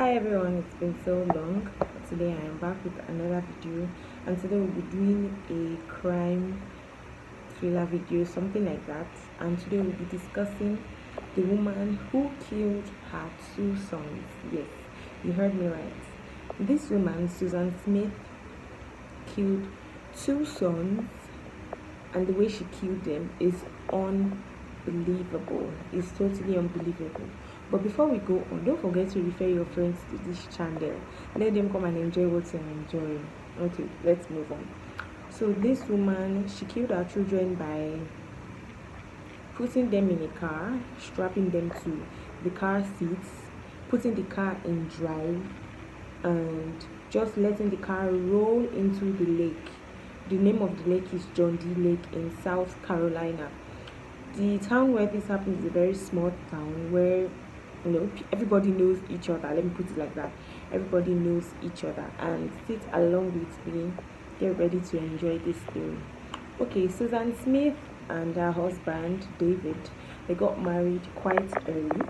Hi everyone, it's been so long. Today I am back with another video, and today we'll be doing a crime thriller video, something like that. And today we'll be discussing the woman who killed her two sons. Yes, you heard me right. This woman, Susan Smith, killed two sons, and the way she killed them is unbelievable. It's totally unbelievable. But before we go on, don't forget to refer your friends to this channel. Let them come and enjoy what you're enjoying. Okay, let's move on. So this woman, she killed her children by putting them in a car, strapping them to the car seats, putting the car in drive, and just letting the car roll into the lake. The name of the lake is John D. Lake in South Carolina. The town where this happened is a very small town where everybody knows each other. Let me put it like that. Everybody knows each other, and sit along with me. Get ready to enjoy this story. Okay, Susan Smith and her husband David, they got married quite early.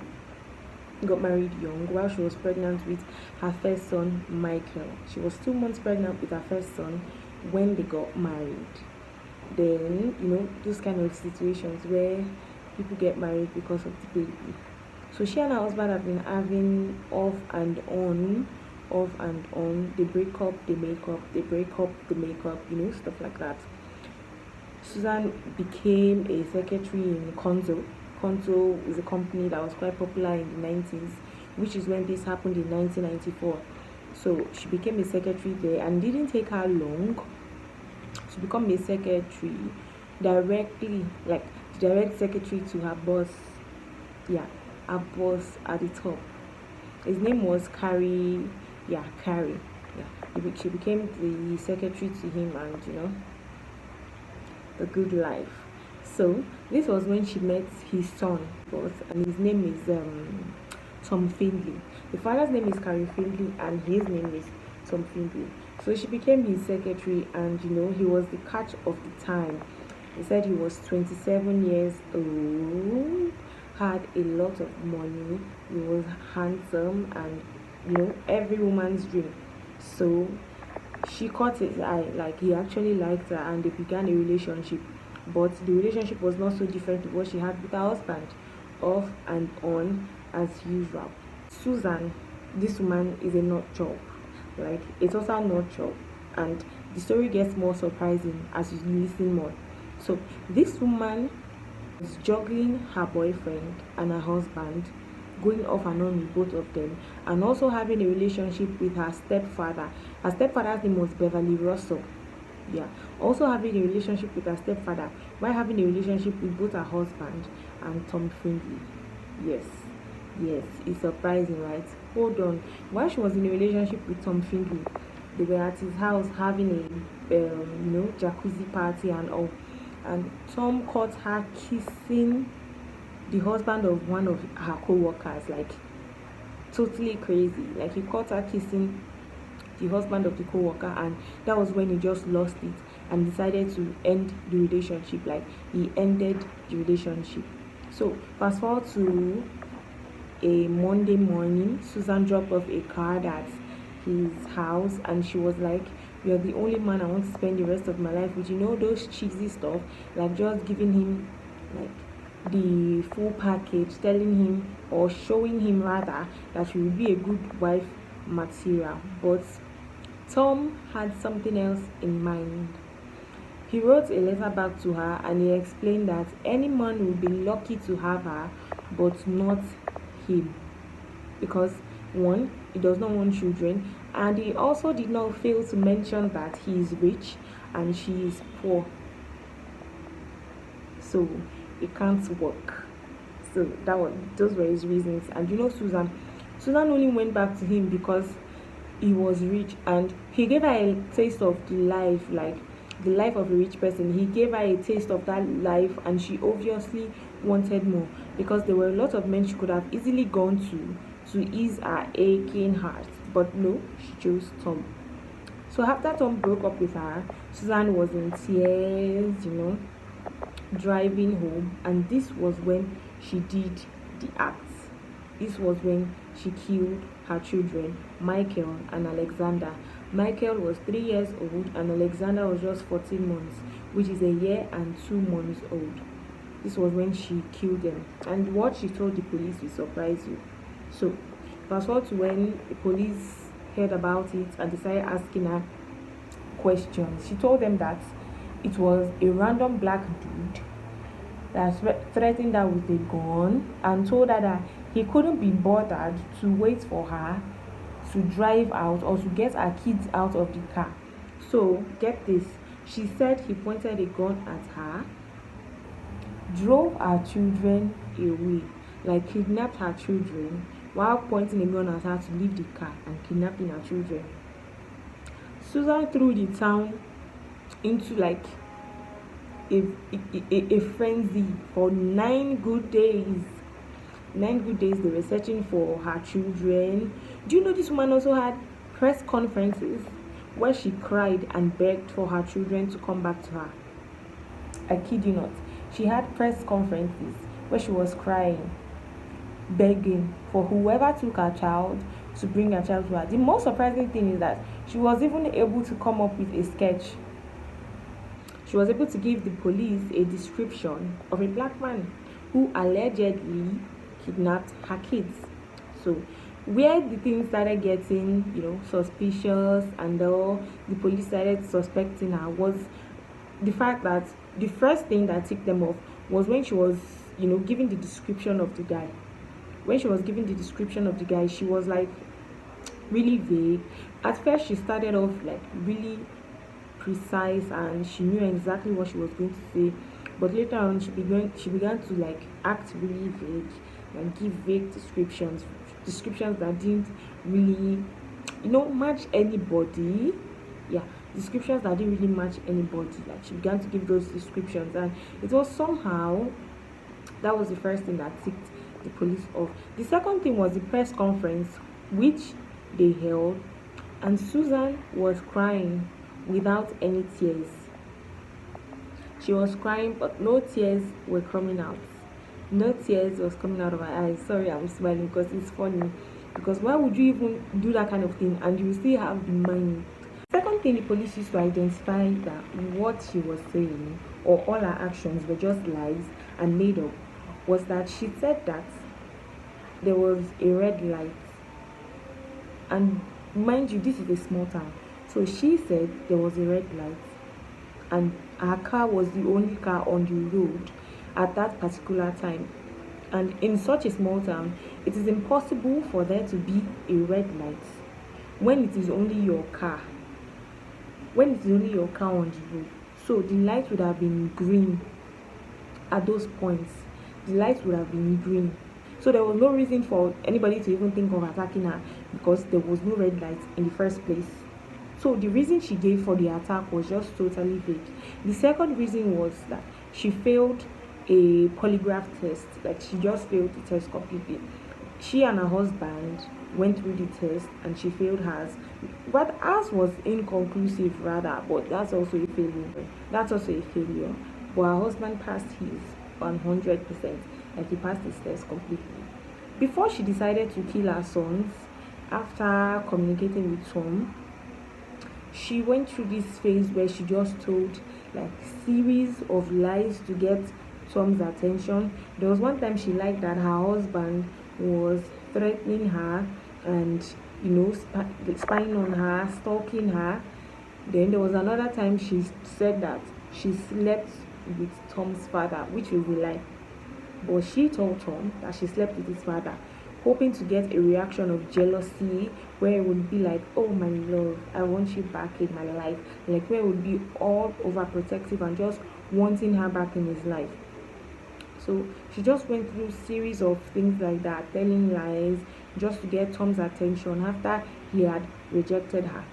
Got married young while she was pregnant with her first son Michael. She was 2 months pregnant with her first son when they got married. Then those kind of situations where people get married because of the baby. So she and her husband have been having off and on. They break up, they make up, they break up, they make up, stuff like that. Susan became a secretary in Conzo. Conzo is a company that was quite popular in the 90s, which is when this happened in 1994. So she became a secretary there, and it didn't take her long to become a secretary directly, like direct secretary to her boss. Yeah, her boss at the top. His name was Carrie. Yeah, Carrie. Yeah, she became the secretary to him, and the good life. So this was when she met his son, boss, and his name is Tom Findlay. The father's name is Carrie Findlay, and his name is Tom Findlay. So she became his secretary, and he was the catch of the time. He said he was 27 years old, had a lot of money, he was handsome, and every woman's dream. So she caught his eye, like he actually liked her, and they began a relationship. But the relationship was not so different to what she had with her husband, off and on as usual. Susan, this woman is a nut job, like a total nut job, and the story gets more surprising as you listen more. So this woman was juggling her boyfriend and her husband, going off and on with both of them, and also having a relationship with her stepfather. Her stepfather's name was Beverly Russell. Yeah, also having a relationship with her stepfather while having a relationship with both her husband and Tom Findlay. Yes, yes, it's surprising, right? Hold on. While she was in a relationship with Tom Findlay, they were at his house having a jacuzzi party and all, and Tom caught her kissing the husband of one of her co-workers, like totally crazy. Like he caught her kissing the husband of the co-worker, and that was when he just lost it and decided to end the relationship. Like he ended the relationship. So fast forward to a Monday morning, Susan dropped off a card at his house, and she was like, "You're the only man I want to spend the rest of my life with." Those cheesy stuff, like just giving him like the full package, telling him or showing him rather that she will be a good wife material. But Tom had something else in mind. He wrote a letter back to her, and he explained that any man would be lucky to have her, but not him. Because one, he does not want children, and he also did not fail to mention that he is rich and she is poor. So it can't work. So those were his reasons. And Susan only went back to him because he was rich, and he gave her a taste of the life, like the life of a rich person. He gave her a taste of that life, and she obviously wanted more, because there were a lot of men she could have easily gone to ease her aching heart, but no, she chose Tom. So after Tom broke up with her, Susan was in tears, driving home, and this was when she did the act. This was when she killed her children, Michael and Alexander. Michael was 3 years old and Alexander was just 14 months, which is a year and 2 months old. This was when she killed them. And what she told the police will surprise you. So, fast forward to when the police heard about it and decided asking her questions. She told them that it was a random black dude that threatened her with a gun and told her that he couldn't be bothered to wait for her to drive out or to get her kids out of the car. So, get this. She said he pointed a gun at her, drove her children away, like kidnapped her children while pointing a gun at her to leave the car and kidnapping her children. Susan threw the town into like a frenzy for 9 good days. 9 good days they were searching for her children. Do you know this woman also had press conferences where she cried and begged for her children to come back to her? I kid you not. She had press conferences where she was crying, begging for whoever took her child to bring her child to her. The most surprising thing is that she was even able to come up with a sketch. She was able to give the police a description of a black man who allegedly kidnapped her kids. So, where the things started getting, suspicious and all, the police started suspecting her was the fact that the first thing that ticked them off was when she was, giving the description of the guy. When she was giving the description of the guy, she was like really vague. At first, she started off like really precise and she knew exactly what she was going to say, but later on she began to like act really vague and give vague descriptions that didn't really match anybody. Yeah, descriptions that didn't really match anybody. Like she began to give those descriptions, and it was somehow that was the first thing that ticked the police off. The second thing was the press conference which they held, and Susan was crying without any tears. She was crying, but no tears were coming out. No tears was coming out of her eyes. Sorry, I'm smiling because it's funny. Because why would you even do that kind of thing and you still have the money? Second thing the police used to identify that what she was saying or all her actions were just lies and made up was that she said that there was a red light. And mind you, this is a small town. So she said there was a red light and her car was the only car on the road at that particular time. And in such a small town, it is impossible for there to be a red light when it is only your car. When it is only your car on the road. So the light would have been green at those points. The light would have been green. So there was no reason for anybody to even think of attacking her because there was no red light in the first place. So the reason she gave for the attack was just totally fake. The second reason was that she failed a polygraph test. Like she just failed the test completely. She and her husband went through the test and she failed hers. But ours was inconclusive rather, but that's also a failure. That's also a failure. But her husband passed his 100%. Like he passed his test completely. Before she decided to kill her sons, after communicating with Tom, she went through this phase where she just told like series of lies to get Tom's attention. There was one time she liked that her husband was threatening her and spying on her, stalking her. Then there was another time she said that she slept with Tom's father, which was a lie. But she told Tom that she slept with his father, hoping to get a reaction of jealousy where it would be like, oh my love, I want you back in my life. Like where it would be all overprotective and just wanting her back in his life. So she just went through a series of things like that, telling lies just to get Tom's attention after he had rejected her.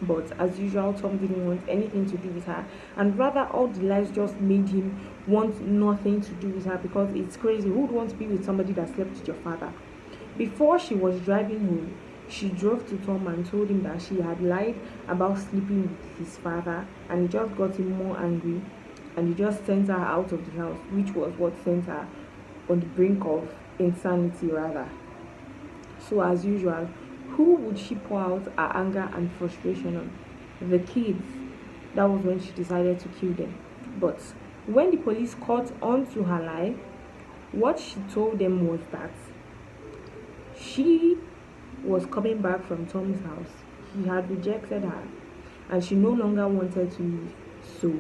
But as usual, Tom didn't want anything to do with her, and rather all the lies just made him want nothing to do with her because it's crazy. Who would want to be with somebody that slept with your father? Before she was driving home, she drove to Tom and told him that she had lied about sleeping with his father, and it just got him more angry, and he just sent her out of the house, which was what sent her on the brink of insanity rather. So as usual, who would she pour out her anger and frustration on? The kids. That was when she decided to kill them. But when the police caught on to her lie, what she told them was that she was coming back from Tom's house. He had rejected her and she no longer wanted to leave. So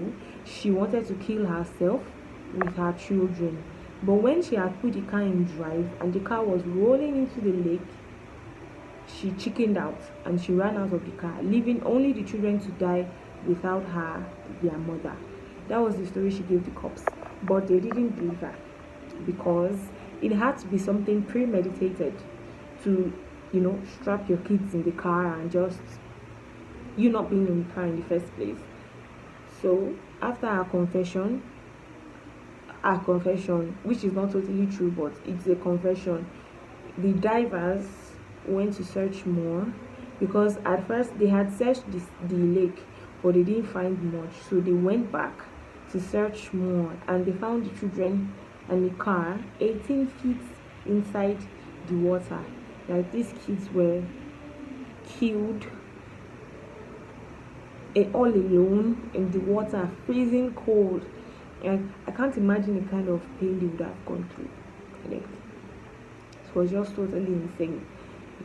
she wanted to kill herself with her children. But when she had put the car in drive and the car was rolling into the lake, she chickened out and she ran out of the car, leaving only the children to die without her, their mother. That was the story she gave the cops. But they didn't believe her because it had to be something premeditated to, strap your kids in the car and just you not being in the car in the first place. So after her confession, which is not totally true, but it's a confession, the divers went to search more because at first they had searched the lake, but they didn't find much. So they went back to search more and they found the children and the car 18 feet inside the water. Like these kids were killed all alone in the water, freezing cold. And I can't imagine the kind of pain they would have gone through. Like, it was just totally insane.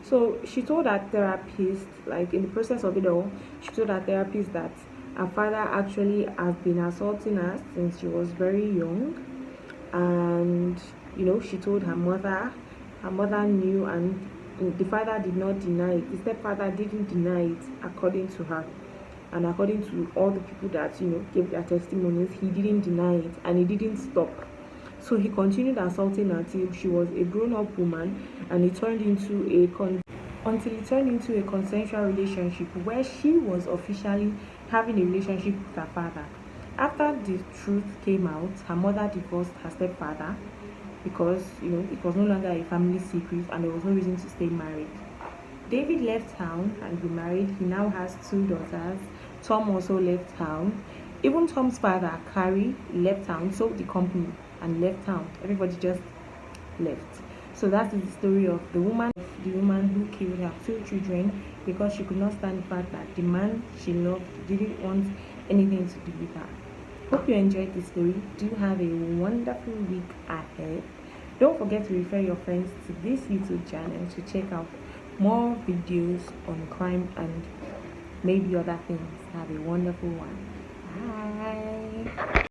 So she told her therapist, like in the process of it all, she told her therapist that her father actually has been assaulting her since she was very young. And she told her mother knew, and the father did not deny it. The stepfather didn't deny it, according to her. And according to all the people that gave their testimonies, he didn't deny it and he didn't stop. So he continued assaulting her till she was a grown-up woman, and it turned into until it turned into a consensual relationship where she was officially having a relationship with her father. After the truth came out, her mother divorced her stepfather because it was no longer a family secret and there was no reason to stay married. David left town and remarried. He now has 2 daughters. Tom also left town. Even Tom's father, Carrie, left town, sold the company and left town. Everybody just left. So that is the story of the woman who killed her 2 children because she could not stand the fact that the man she loved didn't want anything to do with her. Hope you enjoyed this story. Do have a wonderful week ahead. Don't forget to refer your friends to this YouTube channel to check out more videos on crime and maybe other things. Have a wonderful one. Bye.